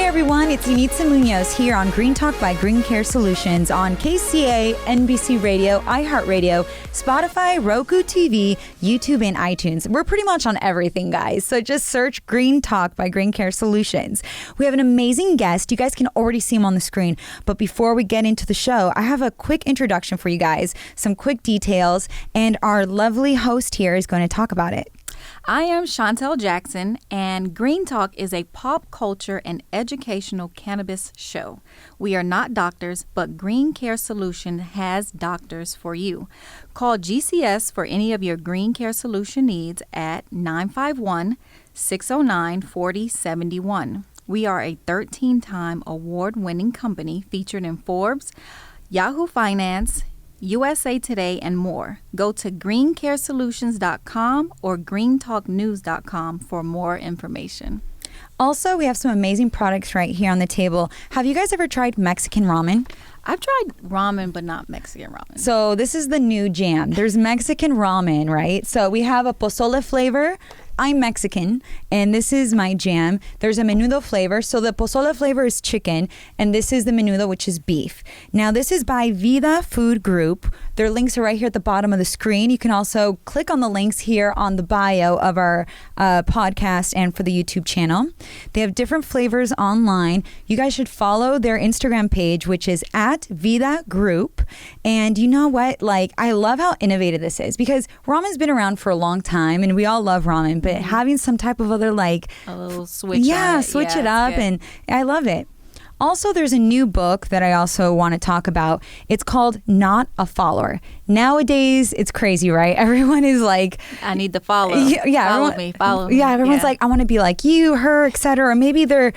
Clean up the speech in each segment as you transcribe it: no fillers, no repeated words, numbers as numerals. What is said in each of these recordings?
everyone, it's Yunitza Munoz here on Green Talk by Green Care Solutions on KCA, NBC Radio, iHeartRadio, Spotify, Roku TV, YouTube, and iTunes. We're pretty much on everything, guys. So just search Green Talk by Green Care Solutions. We have an amazing guest. You guys can already see him on the screen. But before we get into the show, I have a quick introduction for you guys, some quick details, and our lovely host here is going to talk about it. I am Chantel Jackson, and Green Talk is a pop culture and educational cannabis show. We are not doctors, but Green Care Solution has doctors for you. Call GCS for any of your Green Care Solution needs at 951-609-4071. We are a 13-time award-winning company featured in Forbes, Yahoo Finance, USA Today, and more. Go to greencaresolutions.com or greentalknews.com for more information. Also, we have some amazing products right here on the table. Have you guys ever tried Mexican ramen? I've tried ramen, but not Mexican ramen. So this is the new jam. There's Mexican ramen, right? So we have a pozole flavor. I'm Mexican, and this is my jam. There's a menudo flavor. So the pozole flavor is chicken, and this is the menudo, which is beef. Now, this is by Vida Food Group. Their links are right here at the bottom of the screen. You can also click on the links here on the bio of our podcast and for the YouTube channel. They have different flavors online. You guys should follow their Instagram page, which is at Vida Group. And you know what? Like, I love how innovative this is because ramen's been around for a long time, and we all love ramen. But having some type of other like a little switch, switch it up, and I love it. Also, there's a new book that I also want to talk about. It's called Not a Follower. Nowadays, it's crazy, right? Everyone is like, I need to follow. Follow me. Yeah, everyone's like, I want to be like you, her, etc. Or maybe they're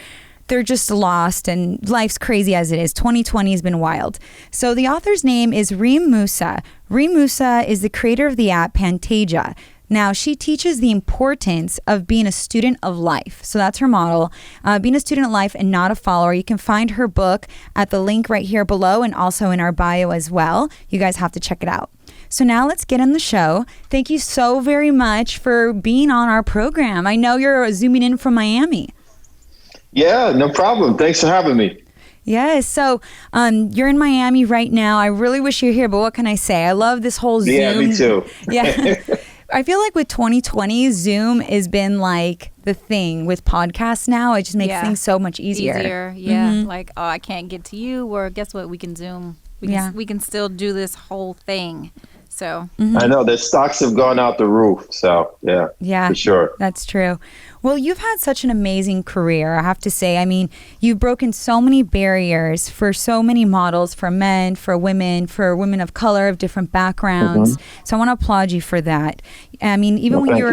just lost and life's crazy as it is. 2020 has been wild. So the author's name is Reem Musa. Reem Musa is the creator of the app Pantasia. Now, she teaches the importance of being a student of life. So that's her model, being a student of life and not a follower. You can find her book at the link right here below and also in our bio as well. You guys have to check it out. So now let's get on the show. Thank you so very much for being on our program. I know you're zooming in from Miami. Yeah, no problem. Thanks for having me. Yes. So you're in Miami right now. I really wish you're here, but what can I say? I love this whole Zoom. Yeah, me too. Yeah. I feel like with 2020, Zoom has been like the thing with podcasts now. It just makes things so much easier. Yeah. Mm-hmm. Like, oh, I can't get to you. Or guess what? We can Zoom. We can still do this whole thing. So I know their stocks have gone out the roof. So yeah, for sure. That's true. Well, you've had such an amazing career, I have to say. I mean, you've broken so many barriers for so many models, for men, for women of color of different backgrounds. Mm-hmm. So I want to applaud you for that. I mean, even when you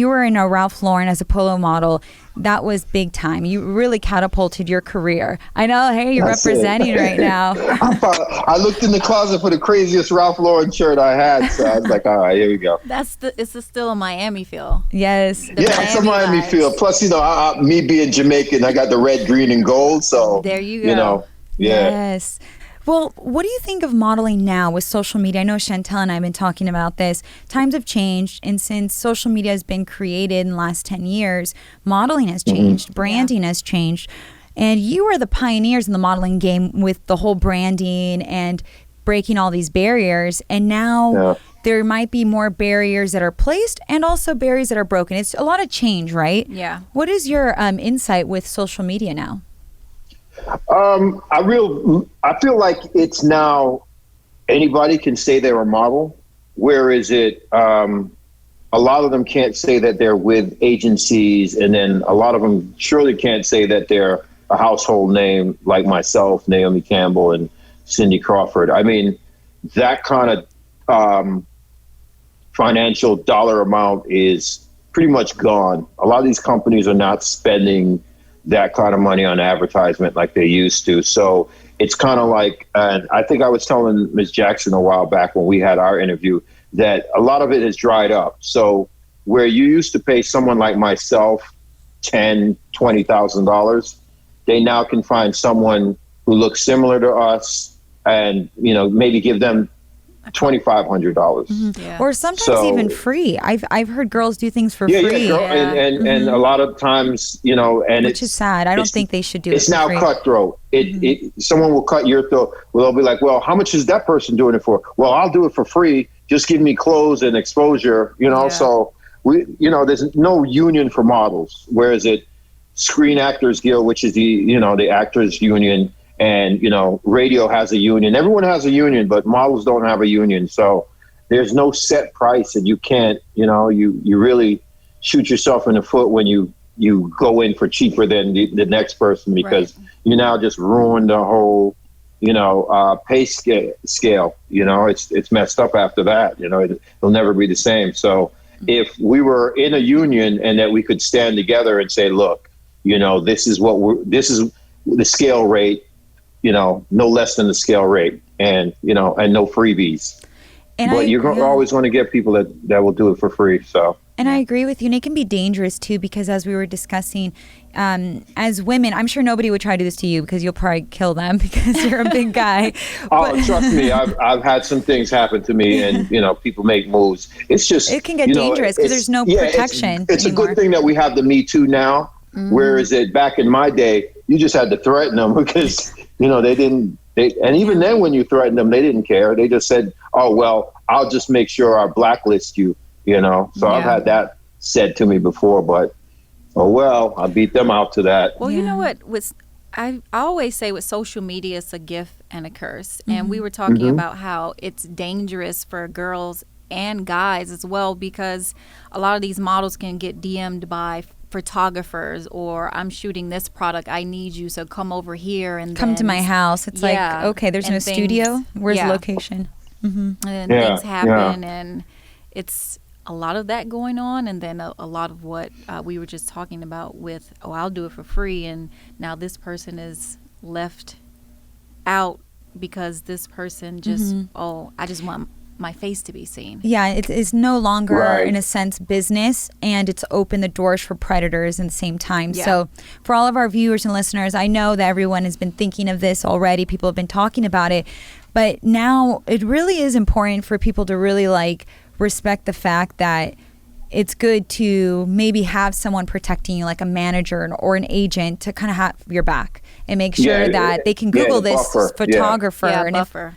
were in a Ralph Lauren as a polo model, that was big time. You really catapulted your career. I know, hey, you're representing right now. I looked in the closet for the craziest Ralph Lauren shirt I had, so I was like, all right, here we go. It's still a Miami feel. Yes. It's a Miami feel. Plus, me being Jamaican, I got the red, green, and gold, so there you go. Yes. Well, what do you think of modeling now with social media? I know Chantel and I have been talking about this. Times have changed, and since social media has been created in the last 10 years, modeling has changed, branding has changed. And you are the pioneers in the modeling game with the whole branding and breaking all these barriers. And now there might be more barriers that are placed and also barriers that are broken. It's a lot of change, right? Yeah. What is your insight with social media now? I feel like it's now anybody can say they're a model, whereas a lot of them can't say that they're with agencies, and then a lot of them surely can't say that they're a household name like myself, Naomi Campbell, and Cindy Crawford. I mean, that kind of financial dollar amount is pretty much gone. A lot of these companies are not spending that kind of money on advertisement like they used to. So it's kind of like, and I think I was telling Ms. Jackson a while back when we had our interview, that a lot of it has dried up. So where you used to pay someone like myself $10,000, $20,000, they now can find someone who looks similar to us and, maybe give them $2,500. Yeah. Or sometimes So- even free. I've heard girls do things for Yeah, free, yeah, and a lot of times, you know, and which is sad. I don't it's- think they should do it. It's for now free. cutthroat. Someone will cut your throat. Well, they'll be like, well, how much is that person doing it for? Well, I'll do it for free. Just give me clothes and exposure, you know. Yeah. So there's no union for models. Whereas Screen Actors Guild, which is the actors union, and radio has a union. Everyone has a union, but models don't have a union. So there's no set price, and you can't, you really shoot yourself in the foot when you go in for cheaper than the next person, because you now just ruined the whole, pay scale. It's messed up after that. It'll never be the same. So if we were in a union and that we could stand together and say, look, this is the scale rate, no less than the scale rate, and no freebies. But you're always going to get people that will do it for free. So. And I agree with you. And it can be dangerous too, because as we were discussing, as women, I'm sure nobody would try to do this to you because you'll probably kill them because you're a big guy. Trust me, I've had some things happen to me, and people make moves. It's just it can get dangerous because there's no protection. It's anymore. a good thing that we have the Me Too now. Whereas back in my day, you just had to threaten them because they didn't. And even then, when you threatened them, they didn't care. They just said, "Oh well, I'll just make sure I blacklist you." So I've had that said to me before, but oh well, I beat them out to that. Well, you know what? I always say with social media, it's a gift and a curse. And we were talking about how it's dangerous for girls and guys as well, because a lot of these models can get DM'd by photographers, or I'm shooting this product, I need you, so come over here and come to my house. It's like, okay, there's no studio. Where's the location? And then things happen, and it's a lot of that going on, and then a lot of what we were just talking about with, I'll do it for free, and now this person is left out because this person just, I just want my face to be seen. Yeah, it is no longer, Right. in a sense, business, and it's opened the doors for predators at the same time. Yeah. So for all of our viewers and listeners, I know that everyone has been thinking of this already. People have been talking about it. But now it really is important for people to really respect the fact that it's good to maybe have someone protecting you, like a manager or an agent, to kind of have your back and make sure that they can Google the this buffer. photographer. Yeah, and buffer.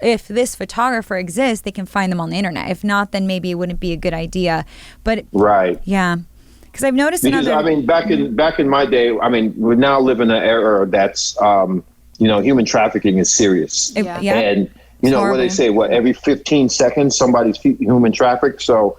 if this photographer exists, they can find them on the internet. If not, then maybe it wouldn't be a good idea. But Right. yeah, because I've noticed Because back in my day, we now live in an era that's human trafficking is serious. Yeah. And It's what horrible. they say, every 15 seconds somebody's human trafficked. So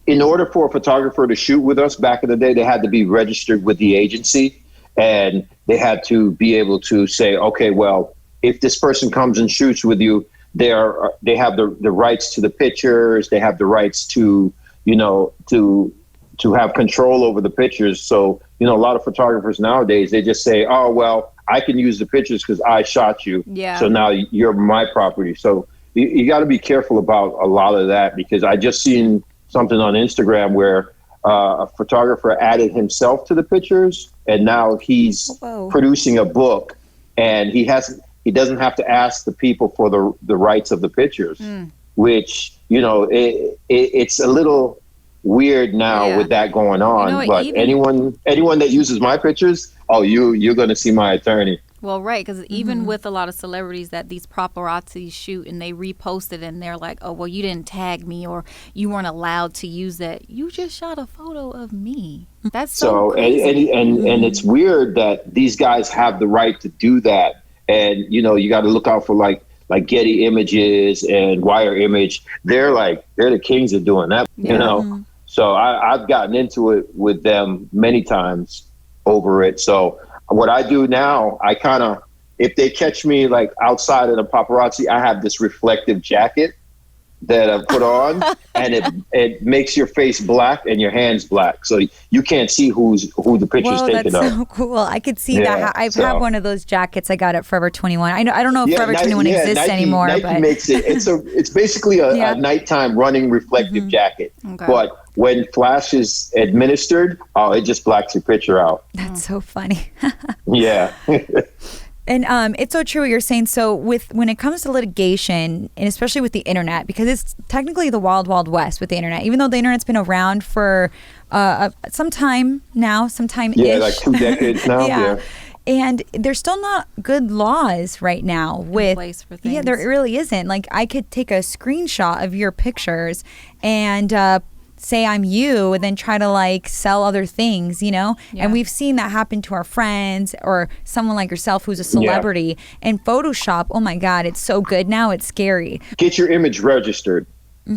in order for a photographer to shoot with us back in the day, they had to be registered with the agency, and they had to be able to say, okay, well, if this person comes and shoots with you, they have the rights to the pictures, they have the rights to have control over the pictures. So a lot of photographers nowadays, they just say, oh well, I can use the pictures because I shot you. Yeah. So now you're my property. So you got to be careful about a lot of that, because I just seen something on Instagram where a photographer added himself to the pictures, and now he's producing a book, and he doesn't have to ask the people for the rights of the pictures, which it's a little weird now with that going on. But anyone that uses my pictures, you're going to see my attorney. Well, right, because even with a lot of celebrities that these paparazzi shoot and they repost it and they're like, oh, well, you didn't tag me, or you weren't allowed to use that. You just shot a photo of me. That's so crazy. And it's weird that these guys have the right to do that. And, you got to look out for like Getty Images and Wire Image. They're the kings of doing that, So I've gotten into it with them many times over it. So what I do now, I kind of, if they catch me outside of the paparazzi, I have this reflective jacket that I put on, and it makes your face black and your hands black, so you can't see who the picture's taken of. That's so cool. I could see that. I have one of those jackets. I got at Forever 21. I don't know if Forever 21 exists anymore. Nike but makes it. It's basically a nighttime running reflective jacket. Okay. But when flash is administered, it just blacks your picture out. That's so funny. Yeah. And it's so true what you're saying. So when it comes to litigation, and especially with the internet, because it's technically the wild, wild west with the internet, even though the internet's been around for some time now, Yeah, like 2 decades now. Yeah. And there's still not good laws right now with place for yeah, things. there really isn't. Like I could take a screenshot of your pictures and say I'm you and then try to like sell other things, you know? Yeah. And we've seen that happen to our friends or someone like yourself who's a celebrity. And Photoshop, oh my God, it's so good now, it's scary. Get your image registered.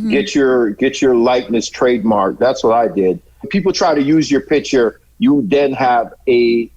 Get your likeness trademarked. That's what I did. People try to use your picture. You then have a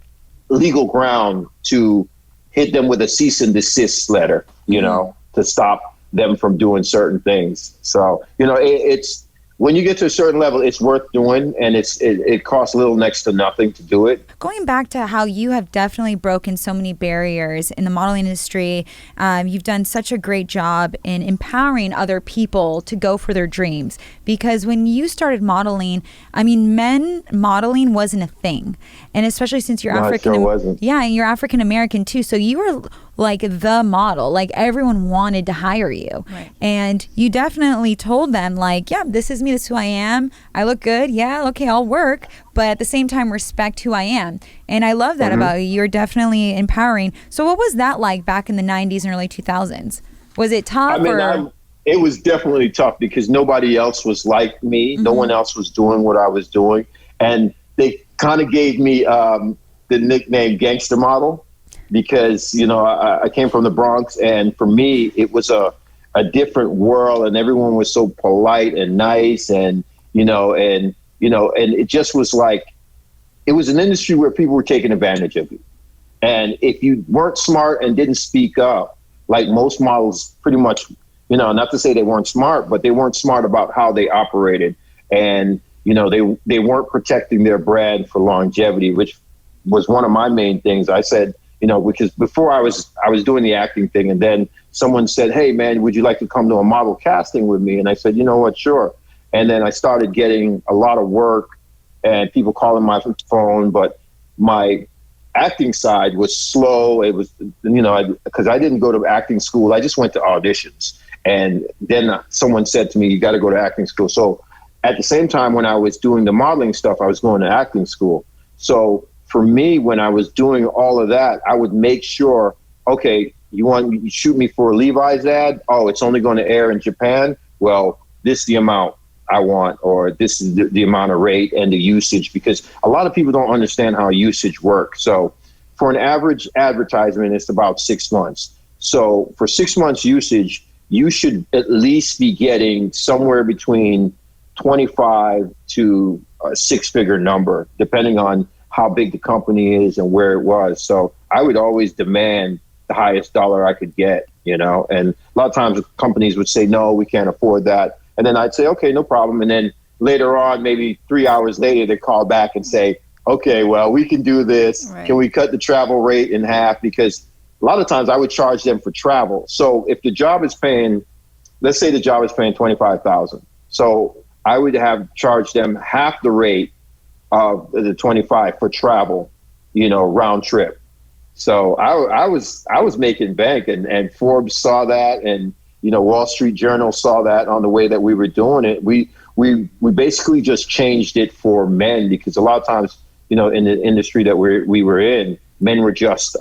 legal ground to hit them with a cease and desist letter, you know, to stop them from doing certain things. So, you know, it's when you get to a certain level, it's worth doing, and it costs little next to nothing to do it. Going back to how you have definitely broken so many barriers in the modeling industry, you've done such a great job in empowering other people to go for their dreams. Because when you started modeling, I mean, men modeling wasn't a thing, and especially since you're African, sure wasn't. Yeah, and you're African American too, so you were like the model, like everyone wanted to hire you. Right. And you definitely told them like, yeah, this is me, this is who I am. I look good. Yeah, okay, I'll work. But at the same time, respect who I am. And I love that about you. You're definitely empowering. So what was that like back in the 90s and early 2000s? Was it tough? It was definitely tough because nobody else was like me. No one else was doing what I was doing. And they kind of gave me the nickname Gangster Model. Because, you know, I came from the Bronx, and for me, it was a different world, and everyone was so polite and nice, and it just was like, it was an industry where people were taking advantage of you. And if you weren't smart and didn't speak up, like most models pretty much, you know, not to say they weren't smart, but they weren't smart about how they operated. And, you know, they weren't protecting their brand for longevity, which was one of my main things. I said, you know, because before I was doing the acting thing, and then someone said, hey, man, would you like to come to a model casting with me? And I said, you know what, sure. And then I started getting a lot of work and people calling my phone, but my acting side was slow. It was, you know, because I didn't go to acting school. I just went to auditions. And then someone said to me, you got to go to acting school. So at the same time, when I was doing the modeling stuff, I was going to acting school. So for me, when I was doing all of that, I would make sure, okay, you shoot me for a Levi's ad? Oh, it's only going to air in Japan? Well, this is the amount I want, or this is the amount of rate and the usage, because a lot of people don't understand how usage works. So for an average advertisement, it's about 6 months. So for 6 months usage, you should at least be getting somewhere between 25 to a 6-figure number, depending on how big the company is and where it was. So I would always demand the highest dollar I could get, you know, and a lot of times companies would say, no, we can't afford that. And then I'd say, okay, no problem. And then later on, maybe 3 hours later, they call back and say, okay, well, we can do this. Right. Can we cut the travel rate in half? Because a lot of times I would charge them for travel. So if the job is paying, let's say the job is paying $25,000. So I would have charged them half the rate of the 25 for travel, you know, round trip. So I was making bank, and Forbes saw that, and, you know, Wall Street Journal saw that on the way that we were doing it. We basically just changed it for men, because a lot of times, you know, in the industry that we were in, men were just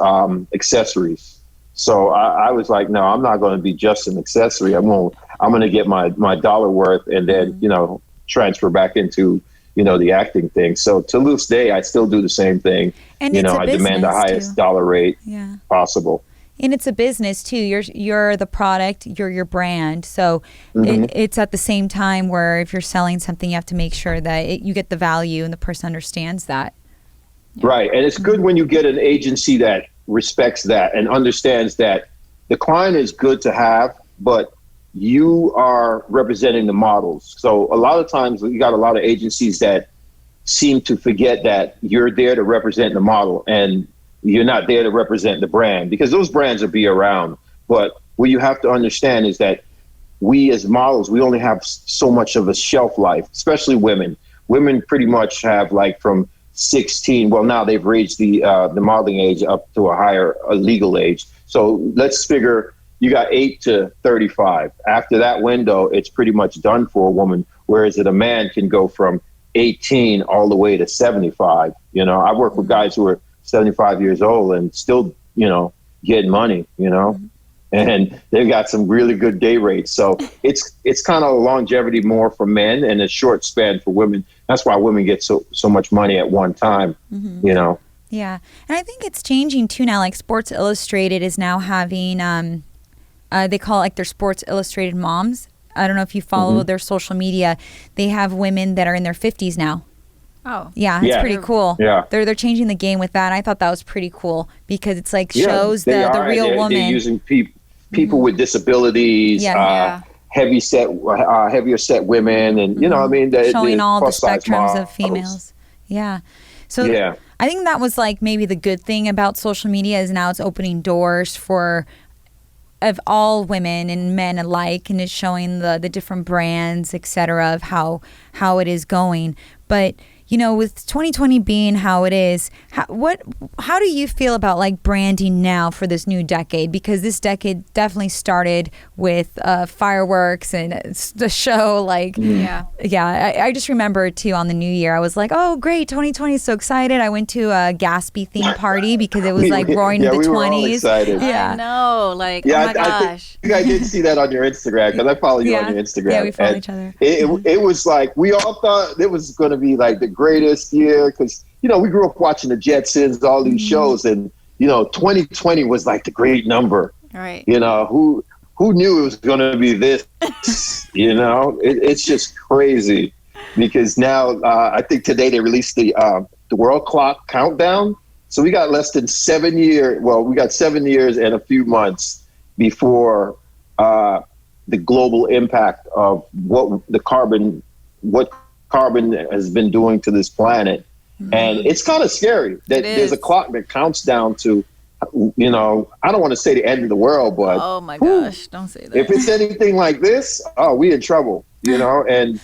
accessories. So I was like, no, I'm not going to be just an accessory. I'm going to get my dollar worth, and then, you know, transfer back into, you know, the acting thing. So to this day, I still do the same thing. And you know, I demand the highest dollar rate possible. And it's a business too. You're the product, you're your brand. So it's at the same time where if you're selling something, you have to make sure that you get the value and the person understands that. Right. And it's good when you get an agency that respects that and understands that the client is good to have, but you are representing the models. So a lot of times you got a lot of agencies that seem to forget that you're there to represent the model and you're not there to represent the brand, because those brands will be around. But what you have to understand is that we as models, we only have so much of a shelf life, especially women. Women pretty much have like from 16. Well, now they've raised the modeling age up to a higher legal age. So let's figure you got 8 to 35. After that window, it's pretty much done for a woman, whereas a man can go from 18 all the way to 75. I work with guys who are 75 years old and still, getting money, and they've got some really good day rates. So it's kind of a longevity more for men and a short span for women. That's why women get so much money at one time, Yeah. And I think it's changing too now. Like Sports Illustrated is now having, they call it like their Sports Illustrated moms. I don't know if you follow their social media. They have women that are in their 50s now. Oh. Yeah, it's pretty cool. Yeah. They're changing the game with that. I thought that was pretty cool because it's like shows the real woman. They're using people with disabilities, heavier set women, and showing all the spectrums models. of females. Yeah. So I think that was like maybe the good thing about social media is now it's opening doors of all women and men alike, and it's showing the different brands, etc., of how it is going. But with 2020 being how it is, how do you feel about like branding now for this new decade? Because this decade definitely started with fireworks and the show. Like, I just remember too on the New Year, I was like, oh great, 2020 is so excited. I went to a Gatsby theme party because it was like roaring in the 20s. We were all excited. Yeah, I know. Like, oh my gosh. I did see that on your Instagram because I follow you on your Instagram. Yeah, we follow each other. It was like we all thought it was going to be like the greatest year because we grew up watching the Jetsons, all these shows, and 2020 was like the great number. Right. Who knew it was going to be this? It's just crazy because now I think today they released the world clock countdown. So we got less than 7 years. Well, we got 7 years and a few months before the global impact of what carbon has been doing to this planet. And it's kind of scary that there's a clock that counts down to, I don't want to say the end of the world, but oh my gosh, don't say that. If it's anything like this, we in trouble, and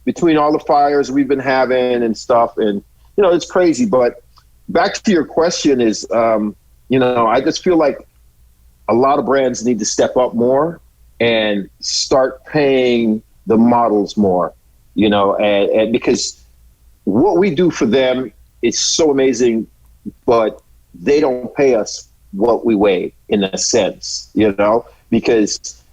between all the fires we've been having and stuff, and, it's crazy. But back to your question is, I just feel like a lot of brands need to step up more and start paying the models more. And because what we do for them is so amazing, but they don't pay us what we weigh in a sense, because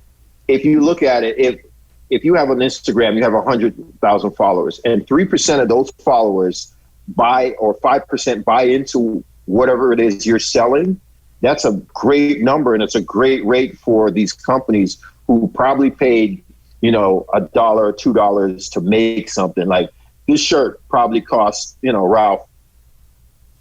if you look at it, if you have an Instagram, you have 100,000 followers and 3% of those followers buy or 5% buy into whatever it is you're selling, that's a great number. And it's a great rate for these companies who probably paid $1 or $2 to make something. Like this shirt probably costs, Ralph,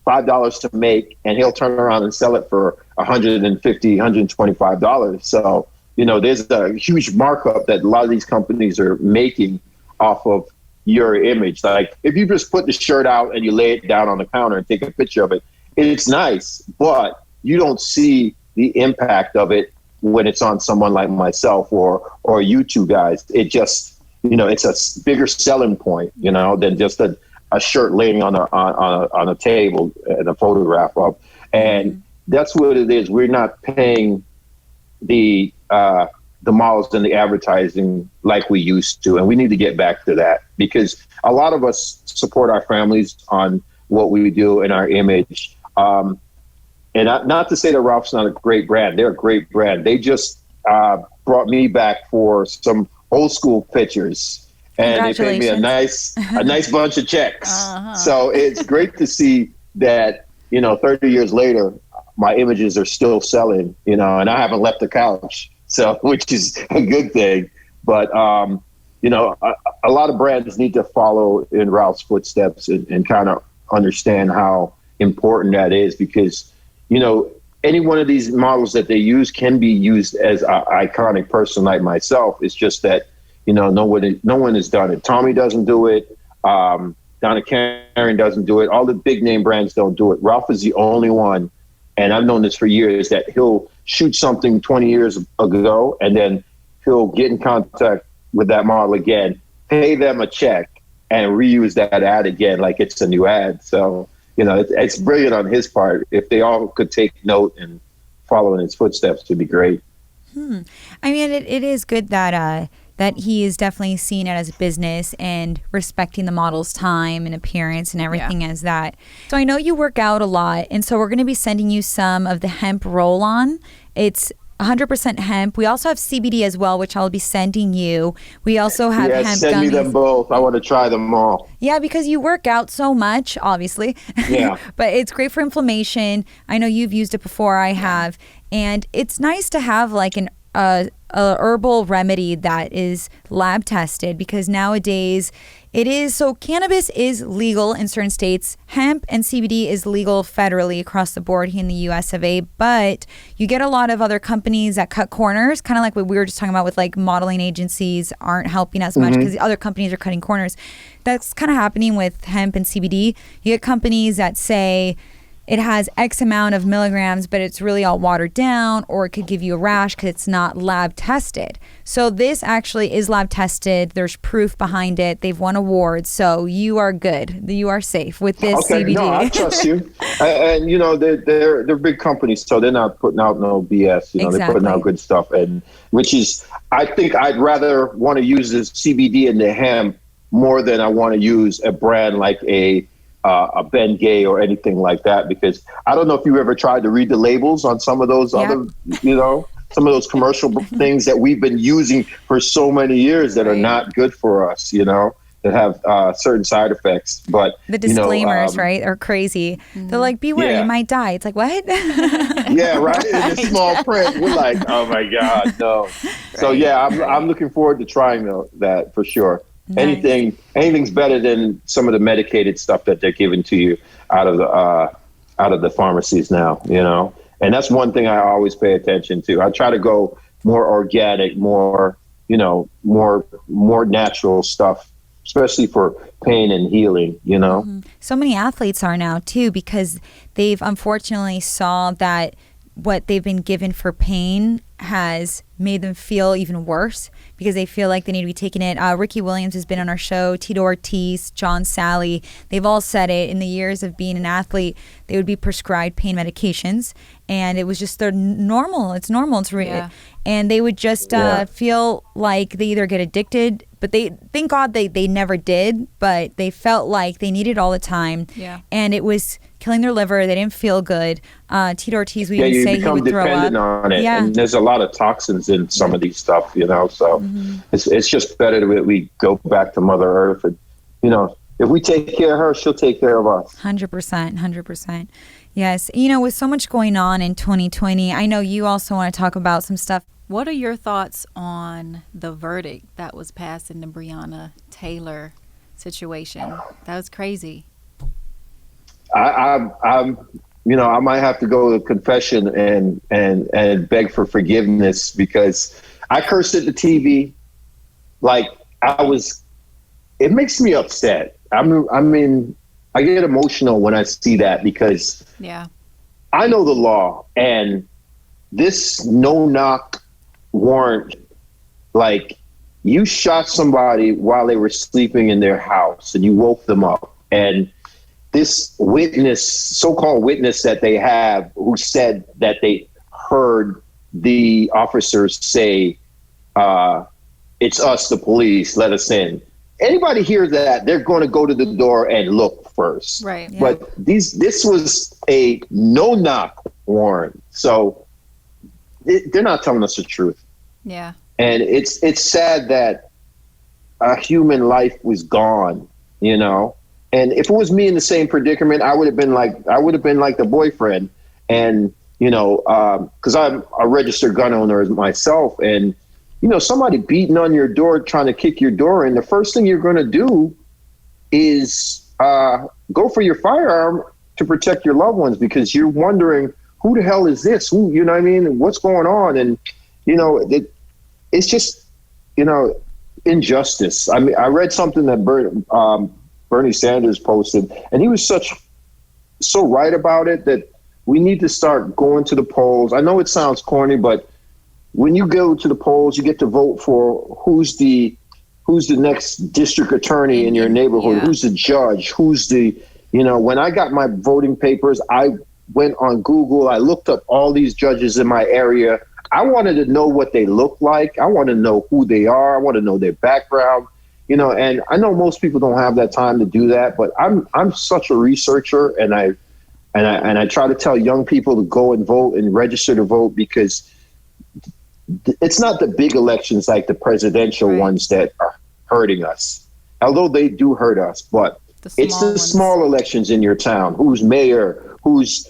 $5 to make, and he'll turn around and sell it for $150, $125. So, there's a huge markup that a lot of these companies are making off of your image. Like if you just put the shirt out and you lay it down on the counter and take a picture of it, it's nice, but you don't see the impact of it when it's on someone like myself or you two guys. It just, it's a bigger selling point, than just a shirt laying on a table and a photograph of. And that's what it is. We're not paying the models and the advertising like we used to. And we need to get back to that because a lot of us support our families on what we do and our image. And not to say that Ralph's not a great brand. They're a great brand. They just brought me back for some old school pictures, and they paid me a nice bunch of checks. So it's great to see that 30 years later, my images are still selling. And I haven't left the couch, so which is a good thing. But a lot of brands need to follow in Ralph's footsteps and kind of understand how important that is because. Any one of these models that they use can be used as an iconic person like myself. It's just that, no one has done it. Tommy doesn't do it. Donna Karan doesn't do it. All the big name brands don't do it. Ralph is the only one. And I've known this for years that he'll shoot something 20 years ago and then he'll get in contact with that model again, pay them a check, and reuse that ad again like it's a new ad. So, it's brilliant on his part. If they all could take note and follow in his footsteps, it'd be great. I mean, it is good that that he is definitely seeing it as a business and respecting the model's time and appearance and everything as that. So I know you work out a lot, and so we're going to be sending you some of the hemp roll-on. It's 100% hemp. We also have CBD as well, which I'll be sending you. We also have hemp send gummies. me them both. I want to try them all. Yeah, because you work out so much, obviously. Yeah. But it's great for inflammation. I know you've used it before. I have. And it's nice to have like a herbal remedy that is lab tested, because nowadays cannabis is legal in certain states. Hemp and CBD is legal federally across the board here in the US of A, but you get a lot of other companies that cut corners, kind of like what we were just talking about with like modeling agencies aren't helping as much because the other companies are cutting corners. That's kind of happening with hemp and CBD. You get companies that say it has X amount of milligrams, but it's really all watered down, or it could give you a rash because it's not lab tested. So this actually is lab tested. There's proof behind it. They've won awards. So you are good. You are safe with this CBD. No, I trust you. And they're big companies, so they're not putting out no BS. They're putting out good stuff, and which is, I think I'd rather want to use this CBD and the hemp more than I want to use a brand like a Bengay or anything like that, because I don't know if you ever tried to read the labels on some of those other, some of those commercial things that we've been using for so many years that are not good for us, that have certain side effects. But the disclaimers, right, are crazy. They're like, beware, you might die. It's like, what? Yeah, right. In the small print, we're like, oh my God, no. Right. So I'm looking forward to trying that for sure. Nice. Anything's better than some of the medicated stuff that they're giving to you out of the pharmacies now, and that's one thing I always pay attention to. I try to go more organic, more natural stuff, especially for pain and healing, So many athletes are now too, because they've unfortunately saw that what they've been given for pain has made them feel even worse because they feel like they need to be taking it. Ricky Williams has been on our show, Tito Ortiz, John Sally. They've all said it. In the years of being an athlete, they would be prescribed pain medications, and it was just their normal. It's normal. And they would just feel like they either get addicted, but they thank God they never did, but they felt like they needed it all the time. Yeah. And it was killing their liver. They didn't feel good. Tito Ortiz, we even say he would throw up. You become dependent on it. Yeah. And there's a lot of toxins in some of these stuff, so it's just better that we go back to Mother Earth. And, if we take care of her, she'll take care of us. 100%. Yes. With so much going on in 2020, I know you also want to talk about some stuff. What are your thoughts on the verdict that was passed in the Breonna Taylor situation? That was crazy. I might have to go to confession and beg for forgiveness, because I cursed at the TV. It makes me upset. I get emotional when I see that, because I know the law, and this no-knock warrant, you shot somebody while they were sleeping in their house and you woke them up, and this so-called witness that they have, who said that they heard the officers say, it's us, the police, let us in. Anybody hear that, they're going to go to the door and look first. Right. Yeah. But this was a no-knock warrant. So they're not telling us the truth. Yeah. And it's sad that a human life was gone, And if it was me in the same predicament, I would have been like the boyfriend, and because I'm a registered gun owner myself, and somebody beating on your door trying to kick your door in, the first thing you're going to do is go for your firearm to protect your loved ones, because you're wondering, who the hell is this? What's going on? And it's just injustice. I read something that Bernie Sanders posted, and he was so right about it, that we need to start going to the polls. I know it sounds corny, but when you go to the polls, you get to vote for who's the who's the next district attorney in your neighborhood, Yeah. who's the judge, who's the, when I got my voting papers, I went on Google, I looked up all these judges in my area. I wanted to know what they look like. I want to know who they are. I want to know their background, and I know most people don't have that time to do that, but I'm such a researcher, and I try to tell young people to go and vote and register to vote, because it's not the big elections like the presidential ones that are hurting us, although they do hurt us, but it's the small elections in your town. Who's mayor, who's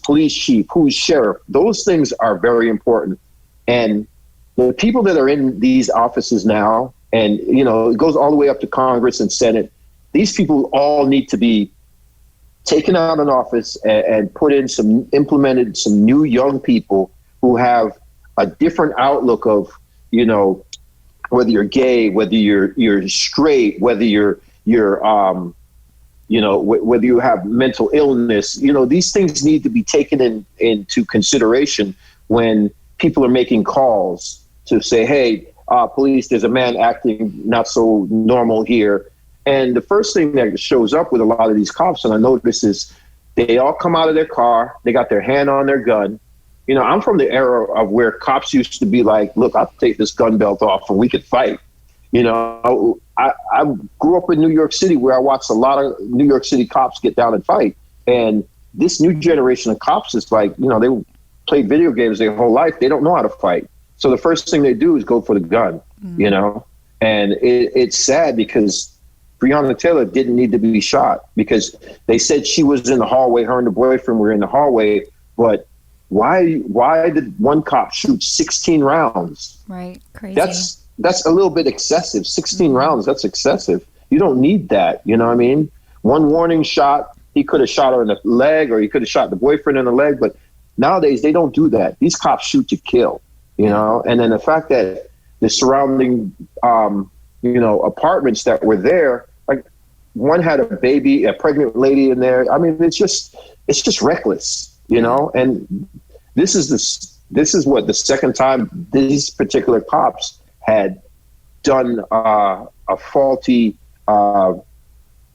police chief, who's sheriff. Those things are very important. And the people that are in these offices now, and, it goes all the way up to Congress and Senate, these people all need to be taken out of office and implemented some new young people who have a different outlook of, whether you're gay, whether you're straight, whether whether you have mental illness. These things need to be taken into consideration when people are making calls to say, hey, police, there's a man acting not so normal here. And the first thing that shows up with a lot of these cops, and I notice, is they all come out of their car, they got their hand on their gun. I'm from the era of where cops used to be like, look, I'll take this gun belt off and we could fight. I grew up in New York City, where I watched a lot of New York City cops get down and fight. And this new generation of cops is like, they played video games their whole life. They don't know how to fight. So the first thing they do is go for the gun, and it's sad because Breonna Taylor didn't need to be shot, because they said she was in the hallway, her and the boyfriend were in the hallway, but why did one cop shoot 16 rounds? Right. Crazy. That's a little bit excessive. 16 rounds, that's excessive. You don't need that. You know what I mean? One warning shot, he could have shot her in the leg, or he could have shot the boyfriend in the leg. But nowadays, they don't do that. These cops shoot to kill, And then the fact that the surrounding, apartments that were there, like one had a baby, a pregnant lady in there. I mean, it's just reckless, And this is what the second time these particular cops had done a faulty,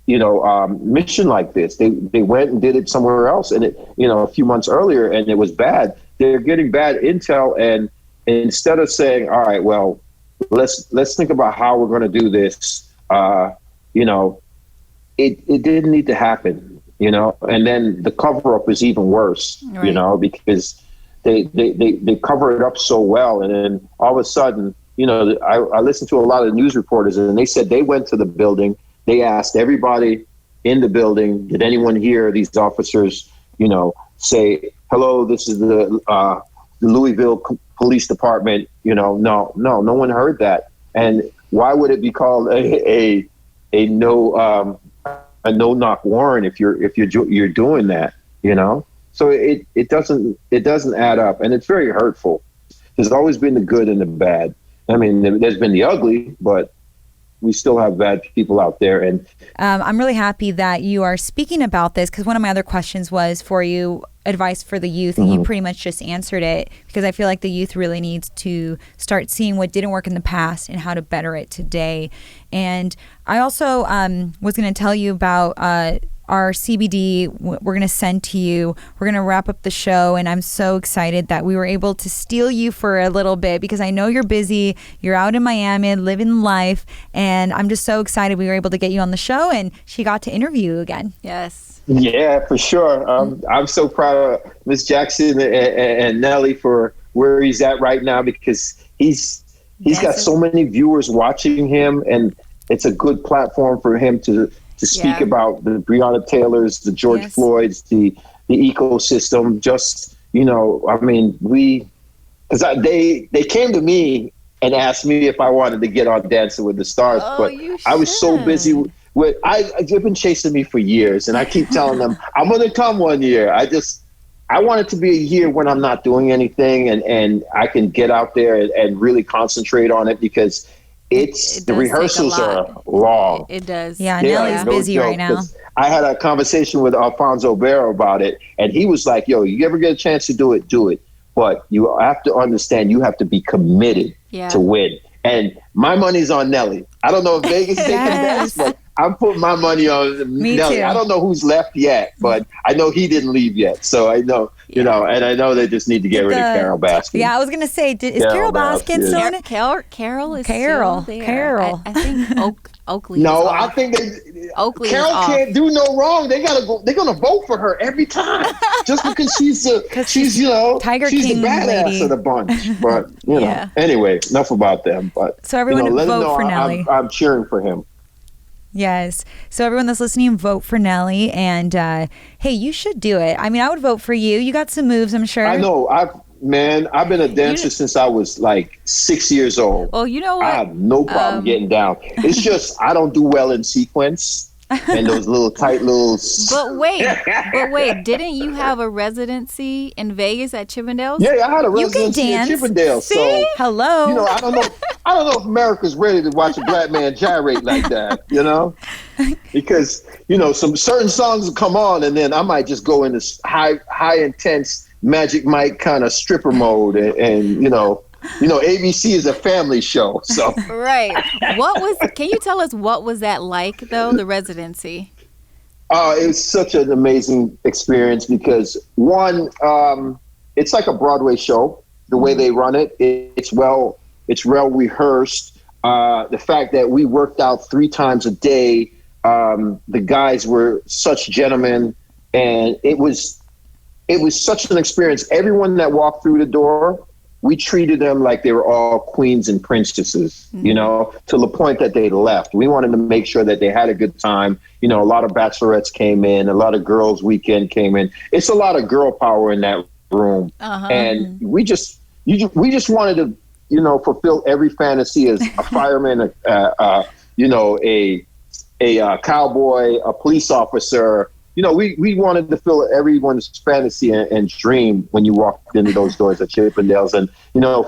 mission like this. They went and did it somewhere else, and it, a few months earlier, and it was bad. They're getting bad intel, and instead of saying, all right, well, let's think about how we're going to do this. It didn't need to happen, and then the cover up is even worse, because they cover it up so well, and then all of a sudden, I listened to a lot of news reporters, and they said they went to the building. They asked everybody in the building, did anyone hear these officers, say, hello, this is the Louisville Police Department? No one heard that. And why would it be called a no knock warrant if you're doing that? So it doesn't add up, and it's very hurtful. There's always been the good and the bad. I mean, there's been the ugly, but we still have bad people out there. And I'm really happy that you are speaking about this, because one of my other questions was for you, advice for the youth, and you pretty much just answered it, because I feel like the youth really needs to start seeing what didn't work in the past and how to better it today. And I also was going to tell you about our CBD we're going to send to you. We're going to wrap up the show, and I'm so excited that we were able to steal you for a little bit, because I know you're busy. You're out in Miami living life, and I'm just so excited we were able to get you on the show, and she got to interview you again. Yes. Yeah, for sure. I'm so proud of Miss Jackson and Nelly for where he's at right now, because he's got so many viewers watching him, and it's a good platform for him to speak about the Breonna Taylors, the George Floyds, the ecosystem. Just, I mean, because they came to me and asked me if I wanted to get on Dancing with the Stars, but I was so busy with they've been chasing me for years, and I keep telling them I'm going to come one year. I want it to be a year when I'm not doing anything, and I can get out there and really concentrate on it, because the rehearsals are long. It does. Yeah, Nelly's busy right now. I had a conversation with Alfonso Barrow about it, and he was like, yo, you ever get a chance to do it, do it. But you have to understand, you have to be committed to win. And my money's on Nelly. I don't know if Vegas taking Yes. bets, but I'm putting my money on Me Nelly. too. I don't know who's left yet, but I know he didn't leave yet. So I know, and I know they just need to get rid of Carol Baskin. Yeah, I was gonna say, is Carol Baskin Baskin. still in it? Carol is Carol. still there. Carol. I think Oakley. No, is I off. think Oakley Carol is off. can't do no wrong. They're gonna vote for her every time, just because she's she's Tiger she's King the badass lady. of the bunch. But Yeah. Anyway, enough about them. But So everyone let them vote know for Nelly. I'm cheering for him. Yes. So everyone that's listening, vote for Nelly. And hey, you should do it. I mean, I would vote for you. You got some moves, I'm sure. I know. I've been a dancer since I was like 6 years old. Well, you know what? I have no problem getting down. It's just I don't do well in sequence and those little tight little. But wait, didn't you have a residency in Vegas at Chippendales? Yeah, I had a You can residency at dance. Chippendale. See? So Hello. I don't know if America's ready to watch a black man gyrate like that. Because some certain songs will come on, and then I might just go into high intense Magic Mike kind of stripper mode, and ABC is a family show, so. Right. Can you tell us what was that like though, the residency? It was such an amazing experience because one, it's like a Broadway show. The way they run it, it's well rehearsed. The fact that we worked out 3 times a day, the guys were such gentlemen, and it was such an experience. Everyone that walked through the door, we treated them like they were all queens and princesses, to the point that they left. We wanted to make sure that they had a good time. A lot of bachelorettes came in, a lot of girls' weekend came in. It's a lot of girl power in that room. Uh-huh. And we just wanted to, fulfill every fantasy as a fireman, a cowboy, a police officer. We wanted to fill everyone's fantasy and dream when you walked into those doors at Chippendales. And,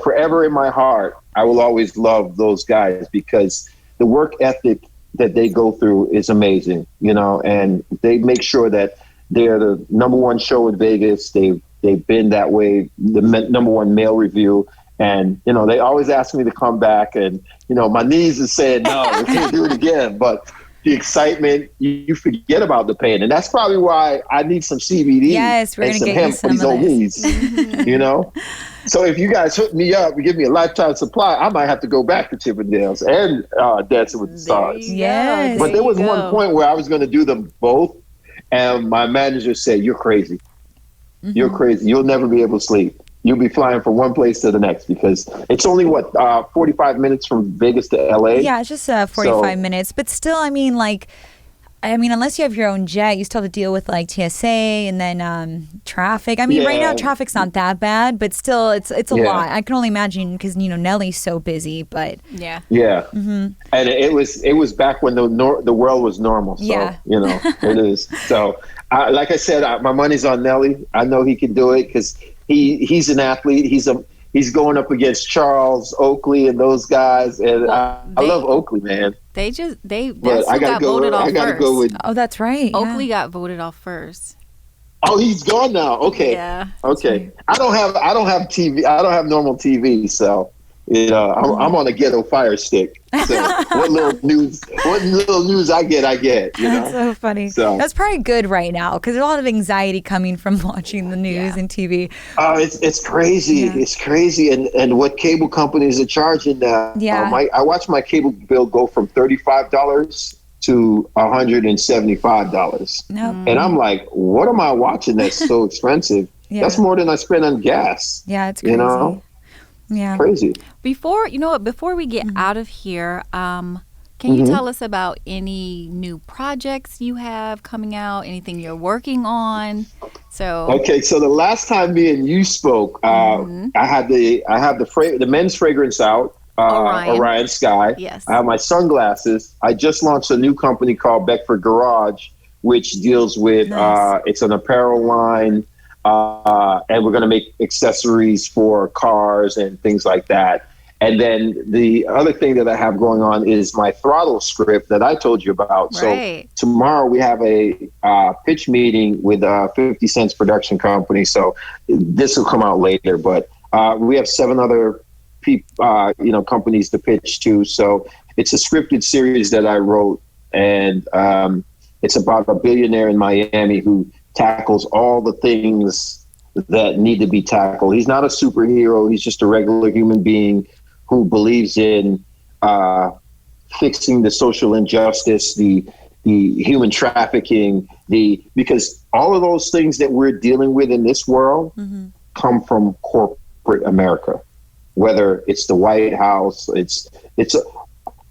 forever in my heart, I will always love those guys because the work ethic that they go through is amazing, and they make sure that they're the number one show in Vegas. They've been that way, the number one male review. And, they always ask me to come back, and, my knees are saying, no, we can't do it again. But the excitement, you forget about the pain. And that's probably why I need some CBD Yes, we're and gonna some get you hemp for some these of old this. knees, So if you guys hook me up and give me a lifetime supply, I might have to go back to Chippendales and Dancing with the Stars. Yes. But there was one point where I was going to do them both, and my manager said, "You're crazy. You're crazy. You'll never be able to sleep. You'll be flying from one place to the next because it's only 45 minutes from Vegas to LA." Yeah, it's just 45 minutes. But still, unless you have your own jet, you still have to deal with TSA and then traffic. Right now traffic's not that bad, but still it's a lot. I can only imagine because Nelly's so busy. But yeah, and it was back when the world was normal. So it is. So like I said, my money's on Nelly. I know he can do it because he's an athlete. He's going up against Charles Oakley and those guys, and I love Oakley, man. That's who But I got voted off first. go with. Oh, that's right. Oakley got voted off first. Oh, he's gone now. Okay. Yeah. Okay. I don't have TV. I don't have normal TV, so I'm on a ghetto Fire Stick. So what little news I get. That's so funny. So that's probably good right now because there's a lot of anxiety coming from watching the news and TV. It's crazy. Yeah. It's crazy, and what cable companies are charging now. Yeah. I watched my cable bill go from $35 to $175. No. And I'm like, what am I watching that's so expensive? Yeah. That's more than I spend on gas. Yeah, it's crazy. Yeah. Crazy. Before we get out of here, can you tell us about any new projects you have coming out? Anything you're working on? Okay, so the last time me and you spoke, I have the men's fragrance out, Orion Sky. Yes. I have my sunglasses. I just launched a new company called Beckford Garage, which deals with it's an apparel line. And we're going to make accessories for cars and things like that. And then the other thing that I have going on is my Throttle script that I told you about. Right. So tomorrow we have a pitch meeting with 50 Cent's production company. So this will come out later, but we have 7 other companies to pitch to. So it's a scripted series that I wrote, and it's about a billionaire in Miami who tackles all the things that need to be tackled. He's not a superhero. He's just a regular human being who believes in fixing the social injustice, the human trafficking, because all of those things that we're dealing with in this world come from corporate America. Whether it's the White House, it's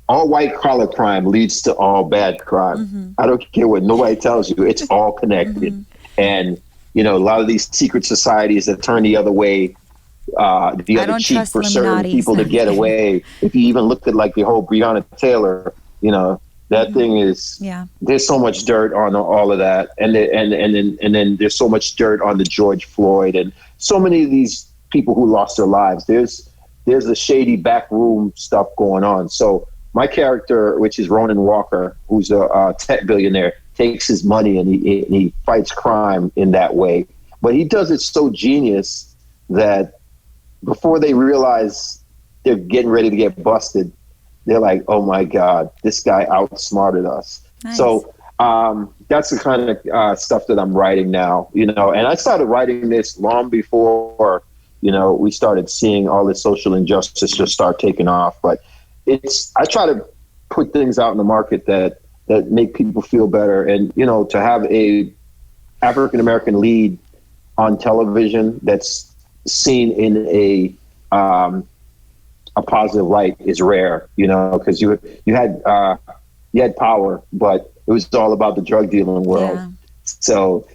all white collar crime leads to all bad crime. I don't care what nobody tells you; it's all connected. And a lot of these secret societies that turn the other way, the other cheek for certain people to get away. If you even look at like the whole Breonna Taylor, that thing is. There's so much dirt on all of that, and then there's so much dirt on the George Floyd and so many of these people who lost their lives. There's a shady backroom stuff going on. So my character, which is Ronan Walker, who's a tech billionaire, takes his money and he fights crime in that way. But he does it so genius that before they realize they're getting ready to get busted, they're like, oh my God, this guy outsmarted us. Nice. So that's the kind of stuff that I'm writing now, and I started writing this long before we started seeing all this social injustice just start taking off. But I try to put things out in the market that make people feel better. And, to have a African-American lead on television that's seen in a positive light is rare, because you had power, but it was all about the drug dealing world. Yeah. So,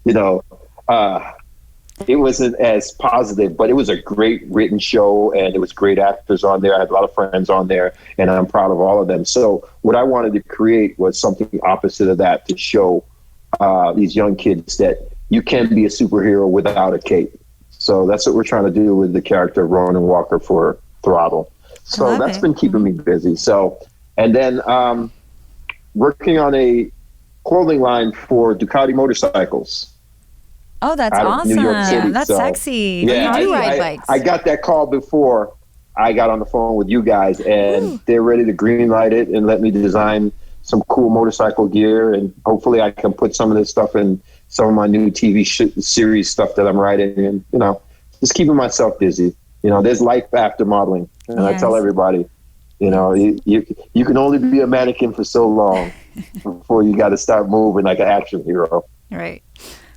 it wasn't as positive, but it was a great written show, and it was great actors on there. I had a lot of friends on there, and I'm proud of all of them. So what I wanted to create was something opposite of that, to show these young kids that you can be a superhero without a cape. So that's what we're trying to do with the character of Ronan Walker for Throttle. So that's been keeping me busy. So, and then working on a clothing line for Ducati motorcycles. Oh, that's awesome. New York City. That's sexy. Yeah, you do ride bikes. I got that call before I got on the phone with you guys, and they're ready to green light it and let me design some cool motorcycle gear. And hopefully I can put some of this stuff in some of my new TV series stuff that I'm writing, and, just keeping myself busy. There's life after modeling. And I tell everybody, you can only be a mannequin for so long before you got to start moving like an action hero. Right.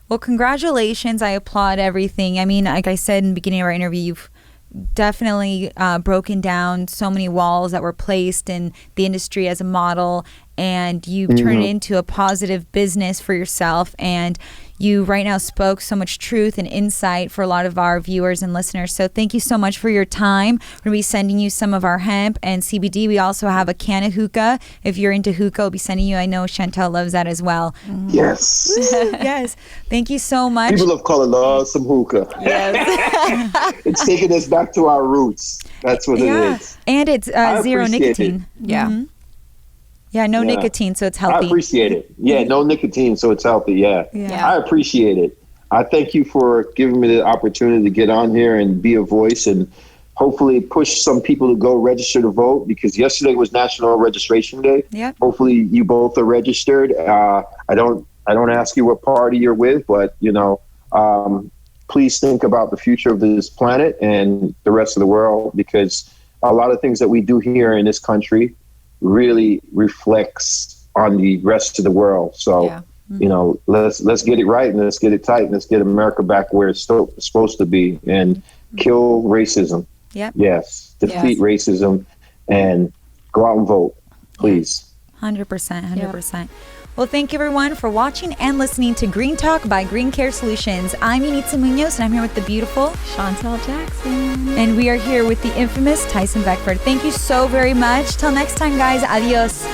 Well, congratulations. I applaud everything. I mean, like I said in the beginning of our interview, you've definitely broken down so many walls that were placed in the industry as a model, and you turned it into a positive business for yourself. And you right now spoke so much truth and insight for a lot of our viewers and listeners. So thank you so much for your time. We're going to be sending you some of our hemp and CBD. We also have a can of hookah. If you're into hookah, we'll be sending you. I know Chantel loves that as well. Yes. Yes. Thank you so much. People of color love some hookah. Yes. It's taking us back to our roots. That's what it is. And it's zero nicotine. Yeah. Mm-hmm. Yeah, no nicotine, so it's healthy. I appreciate it. Yeah, no nicotine, so it's healthy. Yeah. I appreciate it. I thank you for giving me the opportunity to get on here and be a voice, and hopefully push some people to go register to vote, because yesterday was National Registration Day. Yeah. Hopefully you both are registered. I don't ask you what party you're with, but please think about the future of this planet and the rest of the world, because a lot of things that we do here in this country really reflects on the rest of the world. So, let's get it right, and let's get it tight, and let's get America back where it's supposed to be, and kill racism. Yep. Yes. Defeat racism, and go out and vote, please. 100%. 100%. Well, thank you everyone for watching and listening to Green Talk by Green Care Solutions. I'm Yunitza Munoz, and I'm here with the beautiful Chantel Jackson. And we are here with the infamous Tyson Beckford. Thank you so very much. Till next time, guys. Adios.